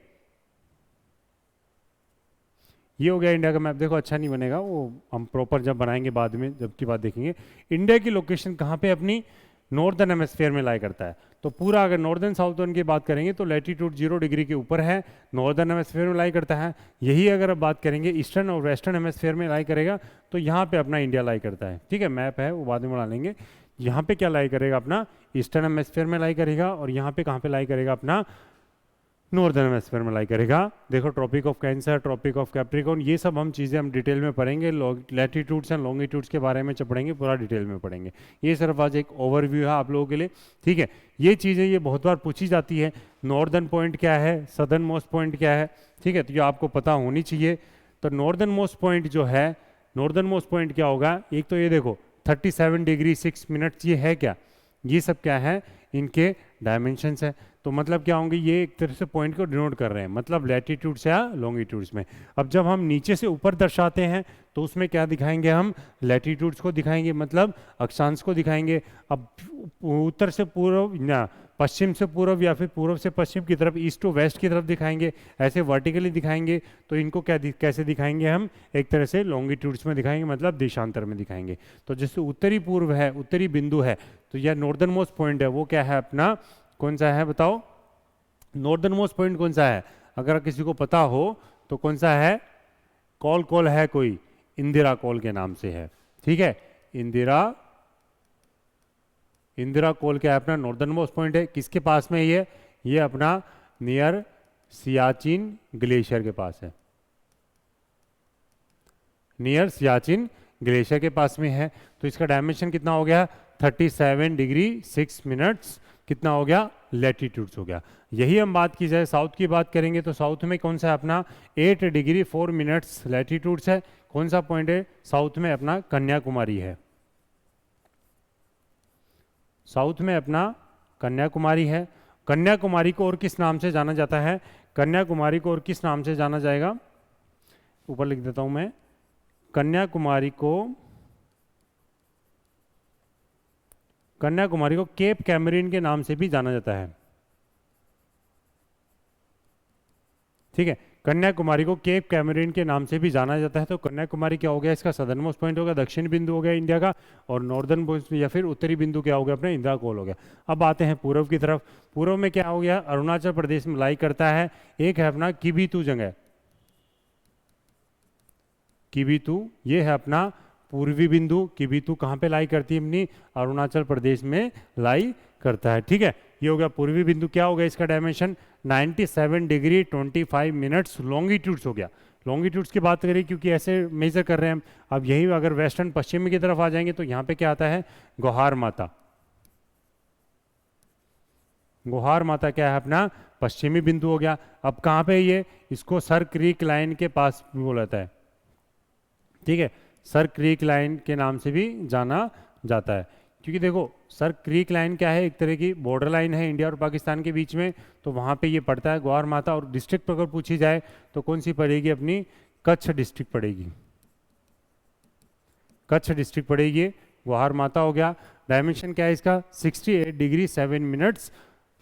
ये हो गया इंडिया का मैप। देखो अच्छा नहीं बनेगा वो, हम प्रॉपर जब बनाएंगे बाद में, जब की बात देखेंगे। इंडिया की लोकेशन कहाँ पे अपनी नॉर्दर्न हेमिस्फीयर में लाई करता है। तो पूरा अगर नॉर्दर्न साउथर्न की बात करेंगे तो लैटिट्यूड 0 डिग्री के ऊपर है, नॉर्दर्न हेमिस्फीयर में लाई करता है। यही अगर अब बात करेंगे ईस्टर्न और वेस्टर्न हेमिस्फीयर में लाई करेगा तो यहाँ पे अपना इंडिया लाई करता है, ठीक है। मैप है वो बाद में बना लेंगे। यहाँ पे क्या लाई करेगा अपना, ईस्टर्न हेमिस्फीयर में लाई करेगा, और यहाँ पे कहाँ पे लाई करेगा अपना, नॉर्दर्न हेमिस्फीयर में लाई करेगा। देखो Tropic of Cancer, Tropic of Capricorn, ये सब हम चीज़ें हम डिटेल में पढ़ेंगे। लैटिट्यूड्स एंड लॉन्गिट्यूड्स के बारे में जब पढ़ेंगे पूरा डिटेल में पढ़ेंगे। ये सिर्फ आज एक ओवरव्यू है आप लोगों के लिए, ठीक है। ये चीज़ें ये बहुत बार पूछी जाती है, नॉर्दर्न पॉइंट क्या है, सदर्न मोस्ट पॉइंट क्या है, ठीक है। तो ये आपको पता होनी चाहिए। तो नॉर्दर्न मोस्ट पॉइंट जो है, नॉर्दर्न मोस्ट पॉइंट क्या होगा, एक तो ये देखो 37 डिग्री 6 मिनट्स, ये है क्या, ये सब क्या है, इनके डायमेंशंस है। तो मतलब क्या होंगे, ये एक तरह से पॉइंट को डिनोट कर रहे हैं, मतलब लैटिट्यूड्स या लॉन्गिट्यूड्स में। अब जब हम नीचे से ऊपर दर्शाते हैं तो उसमें क्या दिखाएंगे, हम लैटिट्यूड्स को दिखाएंगे, मतलब अक्षांश को दिखाएंगे। अब उत्तर से पूर्व ना पश्चिम से पूर्व या फिर पूर्व से पश्चिम की तरफ, ईस्ट टू वेस्ट की तरफ दिखाएंगे, ऐसे वर्टिकली दिखाएंगे। तो इनको क्या कैसे दिखाएंगे हम, एक तरह से लॉन्गिट्यूड्स में दिखाएंगे, मतलब देशांतर में दिखाएंगे। तो जैसे उत्तरी पूर्व है, उत्तरी बिंदु है, तो यह नॉर्दर्न मोस्ट पॉइंट है, वो क्या है अपना, कौन सा है बताओ, नॉर्दर्न मोस्ट पॉइंट कौन सा है, अगर किसी को पता हो तो कौन सा है, कॉल कॉल है कोई, इंदिरा कॉल के नाम से है, ठीक है। इंदिरा कॉल क्या है अपना, नॉर्दर्न मोस्ट पॉइंट है। किसके पास में ये अपना नियर सियाचिन ग्लेशियर के पास है, नियर सियाचिन ग्लेशियर के पास में है। तो इसका डायमेंशन कितना हो गया, 37 डिग्री 6 मिनट्स, कितना हो गया, लैटिट्यूड्स हो गया। यही हम बात की जाए साउथ की बात करेंगे तो साउथ में कौन सा है अपना, 8 डिग्री 4 मिनट्स लैटिट्यूड्स है। कौन सा पॉइंट है साउथ में अपना, कन्याकुमारी है, साउथ में अपना कन्याकुमारी है। कन्याकुमारी को और किस नाम से जाना जाता है, कन्याकुमारी को और किस नाम से जाना जाएगा, ऊपर लिख देता हूं मैं, कन्याकुमारी को केप कैमरीन के नाम से भी जाना जाता है, ठीक है। कन्याकुमारी को केप कैमरीन के नाम से भी जाना जाता है। तो कन्याकुमारी क्या हो गया, इसका सदर्न मोस्ट पॉइंट हो गया, दक्षिण बिंदु हो गया इंडिया का, और नॉर्दर्न या फिर उत्तरी बिंदु क्या हो गया अपना, इंदिरा कोल हो गया। अब आते हैं पूर्व की तरफ। पूर्व में क्या हो गया, अरुणाचल प्रदेश में लाई करता है। एक है अपना किबीतू जगह, किबीतू, ये है अपना पूर्वी बिंदु। किबीतू कहाँ पे लाई करती है अपनी, अरुणाचल प्रदेश में लाई करता है, ठीक है। ये हो गया पूर्वी बिंदु। क्या हो गया इसका डायमेंशन, 97 डिग्री 25 मिनट्स लॉन्गिट्यूड्स हो गया। लॉन्गिट्यूड्स की बात करें क्योंकि ऐसे मेजर कर रहे हैं हम। अब यही अगर वेस्टर्न पश्चिमी की तरफ आ जाएंगे तो यहाँ पे क्या आता है, गोहार माता। गोहार माता क्या है अपना, पश्चिमी बिंदु हो गया। अब कहाँ पे ये, इसको सर क्रीक लाइन के पास भी बोला जाता है, ठीक है। सर क्रीक लाइन के नाम से भी जाना जाता है, क्योंकि देखो सर क्रीक लाइन क्या है, एक तरह की बॉर्डर लाइन है इंडिया और पाकिस्तान के बीच में। तो वहाँ पे ये पड़ता है ग्वार माता। और डिस्ट्रिक्ट अगर पूछी जाए तो कौन सी पड़ेगी अपनी, कच्छ डिस्ट्रिक्ट पड़ेगी, कच्छ डिस्ट्रिक्ट पड़ेगी। ग्वार माता हो गया। डायमेंशन क्या है इसका, 68 डिग्री 7 मिनट्स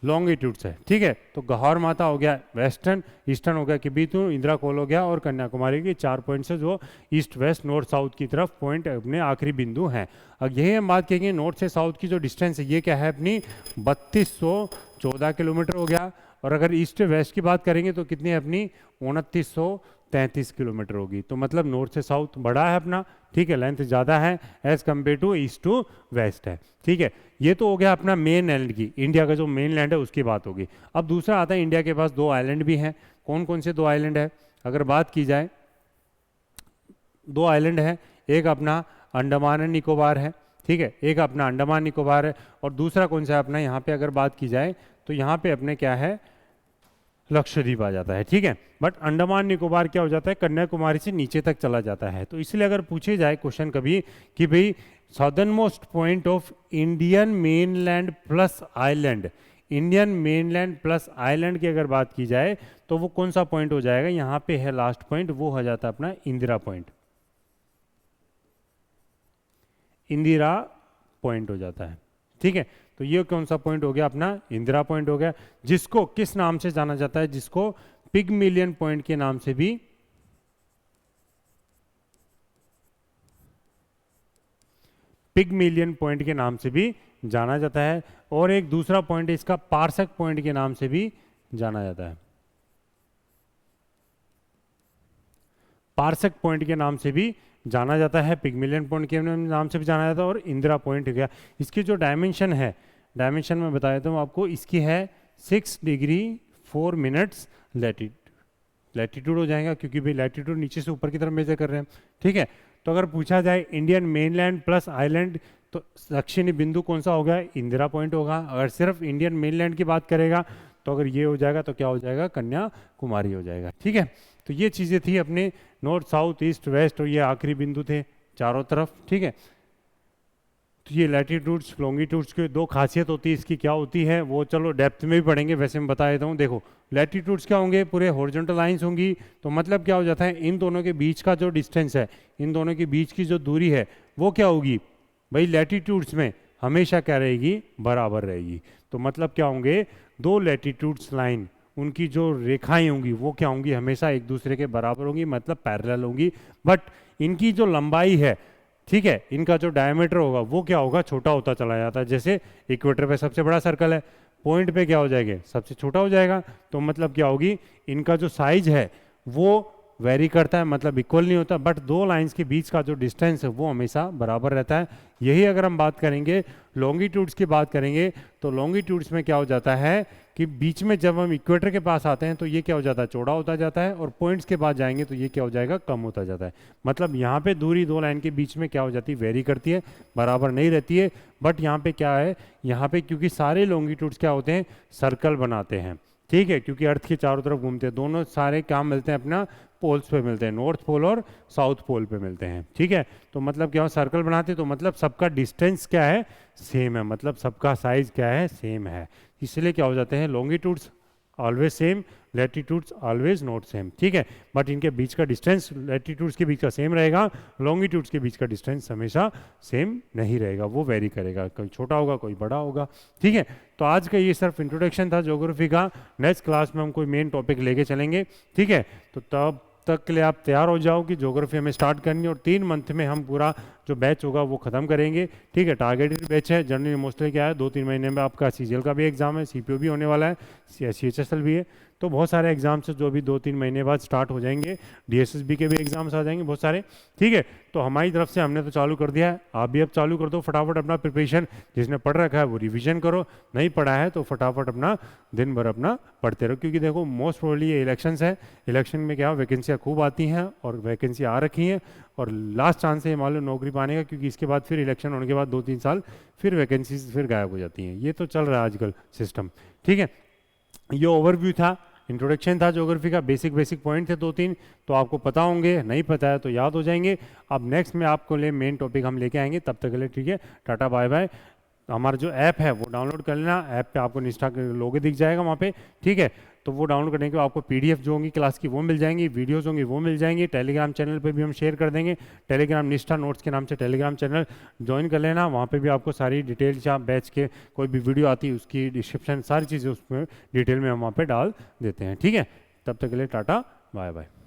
लॉन्गिट्यूड है, ठीक है। तो गौहर माता हो गया वेस्टर्न, ईस्टर्न हो गया किबीतू, इंदिरा कोल हो गया, और कन्याकुमारी के 4 पॉइंट से जो ईस्ट वेस्ट नॉर्थ साउथ की तरफ पॉइंट अपने आखिरी बिंदु हैं। अब यही हम बात करेंगे नॉर्थ से साउथ की जो डिस्टेंस है, ये क्या है अपनी 3214 किलोमीटर हो गया। और अगर ईस्ट वेस्ट की बात करेंगे तो कितनी है अपनी 2933 किलोमीटर होगी। तो मतलब नॉर्थ से साउथ बड़ा है अपना, ठीक है, लेंथ ज़्यादा है as compare to east to west है, ठीक है। ये तो हो गया अपना मेन लैंड की, इंडिया का जो मेन लैंड है उसकी बात होगी। अब दूसरा आता है, इंडिया के पास 2 आइलैंड भी हैं। कौन कौन से 2 आइलैंड है, अगर बात की जाए 2 आइलैंड है, एक अपना अंडमान एंड निकोबार है, ठीक है, एक अपना अंडमान निकोबार है, और दूसरा कौन सा है अपना, यहाँ पे अगर बात की जाए तो यहाँ पे अपने क्या है, लक्षद्वीप आ जाता है, ठीक है। बट अंडमान निकोबार क्या हो जाता है, कन्याकुमारी से नीचे तक चला जाता है। तो इसलिए अगर पूछे जाए क्वेश्चन कभी कि भाई southern most point of Indian mainland plus island, Indian mainland plus island की अगर बात की जाए तो वो कौन सा पॉइंट हो जाएगा, यहाँ पे है लास्ट पॉइंट, वो हो जाता है अपना इंदिरा पॉइंट, इंदिरा पॉइंट हो जाता है, ठीक है। तो ये कौन सा पॉइंट हो गया अपना, इंदिरा पॉइंट हो गया, जिसको किस नाम से जाना जाता है, जिसको पिगमिलियन पॉइंट के नाम से भी, पिगमिलियन पॉइंट के नाम से भी जाना जाता है। और एक दूसरा पॉइंट इसका पार्सक पॉइंट के नाम से भी जाना जाता है, पार्सक पॉइंट के नाम से भी जाना जाता है, पिगमिलियन पॉइंट के नाम से भी जाना जाता है। और इंदिरा पॉइंट हो गया। इसकी जो डायमेंशन है, डायमेंशन में बता देता हूँ आपको, इसकी है 6 डिग्री 4 मिनट्स लैटिट्यूड हो जाएगा, क्योंकि भाई लैटिट्यूड नीचे से ऊपर की तरफ मेजर कर रहे हैं, ठीक है। तो अगर पूछा जाए इंडियन मेनलैंड प्लस आइलैंड, तो दक्षिणी बिंदु कौन सा होगा, इंदिरा पॉइंट होगा। अगर सिर्फ इंडियन मेनलैंड की बात करेगा तो अगर ये हो जाएगा तो क्या हो जाएगा, कन्याकुमारी हो जाएगा, ठीक है। तो ये चीज़ें थी अपने नॉर्थ साउथ ईस्ट वेस्ट, और ये आखिरी बिंदु थे चारों तरफ, ठीक है। तो ये लैटिट्यूड्स लॉन्गिट्यूड्स की दो खासियत होती है, इसकी क्या होती है वो चलो डेप्थ में भी पढ़ेंगे, वैसे मैं बता देता हूँ। देखो लैटिट्यूड्स क्या होंगे, पूरे हॉरिजॉन्टल लाइंस होंगी, तो मतलब क्या हो जाता है, इन दोनों के बीच का जो डिस्टेंस है, इन दोनों के बीच की जो दूरी है वो क्या होगी भाई, लैटिट्यूड्स में हमेशा क्या रहेगी, बराबर रहेगी। तो मतलब क्या होंगे, दो लैटिट्यूड्स लाइन, उनकी जो रेखाएं होंगी वो क्या होंगी, हमेशा एक दूसरे के बराबर होंगी, मतलब पैरेलल होंगी। बट इनकी जो लंबाई है, ठीक है, इनका जो डायमीटर होगा वो क्या होगा, छोटा होता चला जाता है। जैसे इक्वेटर पे सबसे बड़ा सर्कल है, पॉइंट पे क्या हो जाएगा, सबसे छोटा हो जाएगा। तो मतलब क्या होगी, इनका जो साइज है वो वेरी करता है, मतलब इक्वल नहीं होता, बट दो लाइंस के बीच का जो डिस्टेंस है वो हमेशा बराबर रहता है। यही अगर हम बात करेंगे लॉन्गिट्यूड्स की बात करेंगे, तो लॉन्गिट्यूड्स में क्या हो जाता है कि बीच में जब हम इक्वेटर के पास आते हैं तो ये क्या हो जाता है, चौड़ा होता जाता है, और पॉइंट्स के पास जाएंगे तो ये क्या हो जाएगा, कम होता जाता है। मतलब यहाँ पे दूरी दो लाइन के बीच में क्या हो जाती है, वेरी करती है, बराबर नहीं रहती है। बट यहाँ पे क्या है, यहाँ पे क्योंकि सारे लॉन्गिट्यूड्स क्या होते हैं, सर्कल बनाते हैं, ठीक है, क्योंकि अर्थ के चारों तरफ घूमते हैं, दोनों सारे काम मिलते हैं अपना पोल्स पे मिलते हैं, नॉर्थ पोल और साउथ पोल पे मिलते हैं, ठीक है। तो मतलब क्या हो, सर्कल बनाते हैं, तो मतलब सबका डिस्टेंस क्या है, सेम है, मतलब सबका साइज क्या है, सेम है। इसलिए क्या हो जाते हैं, longitudes always same, latitudes always not same, ठीक है। बट इनके बीच का डिस्टेंस लैटिट्यूड्स के बीच का सेम रहेगा, लॉन्गिट्यूड्स के बीच का डिस्टेंस हमेशा सेम नहीं रहेगा, वो वेरी करेगा, कोई छोटा होगा कोई बड़ा होगा, ठीक है। तो आज का ये सिर्फ इंट्रोडक्शन था ज्योग्राफी का। नेक्स्ट क्लास में हम कोई मेन टॉपिक लेके चलेंगे, ठीक है। तो तब तक के लिए आप तैयार हो जाओ कि ज्योग्राफी हमें स्टार्ट करनी है, और 3 मंथ में हम पूरा जो बैच होगा वो ख़त्म करेंगे, ठीक है। टारगेटेड बैच है, जनरली मोस्टली क्या है 2-3 महीने में आपका सीजीएल का भी एग्जाम है, सीपीओ भी होने वाला है, सीएचएसएल भी है, तो बहुत सारे एग्जाम्स है जो अभी 2-3 महीने बाद स्टार्ट हो जाएंगे। डीएसएसबी के भी एग्जाम्स आ जाएंगे बहुत सारे, ठीक है। तो हमारी तरफ से हमने तो चालू कर दिया है, आप भी अब चालू कर दो फटाफट अपना प्रिपरेशन। जिसने पढ़ रखा है वो रिवीजन करो, नहीं पढ़ा है तो फटाफट अपना दिन भर अपना पढ़ते रहो, क्योंकि देखो मोस्ट प्रोबेबली ये इलेक्शंस है, इलेक्शन में क्या वैकेंसियाँ खूब आती हैं और वैकेंसी आ रखी हैं, और लास्ट चांस है मान लो नौकरी पाने का, क्योंकि इसके बाद फिर इलेक्शन होने के बाद 2-3 साल फिर वैकेंसीज फिर गायब हो जाती हैं। ये तो चल रहा है आजकल सिस्टम, ठीक है। ये ओवरव्यू था, इंट्रोडक्शन था ज्योग्राफी का, बेसिक पॉइंट थे 2-3, तो आपको पता होंगे, नहीं पता है तो याद हो जाएंगे। अब नेक्स्ट में आपको ले मेन टॉपिक हम लेके आएंगे, तब तक के लिए ठीक है, टाटा बाय बाय। हमारा जो ऐप है वो डाउनलोड कर लेना, ऐप पे आपको निष्ठा के लोगो दिख जाएगा वहाँ पे, ठीक है। तो वो डाउनलोड करने के बाद आपको पीडीएफ जो होंगी क्लास की वो मिल जाएंगी, वीडियोस होंगी वो मिल जाएंगी, टेलीग्राम चैनल पे भी हम शेयर कर देंगे, टेलीग्राम निष्ठा नोट्स के नाम से टेलीग्राम चैनल ज्वाइन कर लेना, वहाँ पे भी आपको सारी डिटेल्स या बैच के कोई भी वीडियो आती है उसकी डिस्क्रिप्शन सारी चीज़ें उसमें डिटेल में हम वहाँ पर डाल देते हैं, ठीक है। तब तक के लिए टाटा बाय बाय।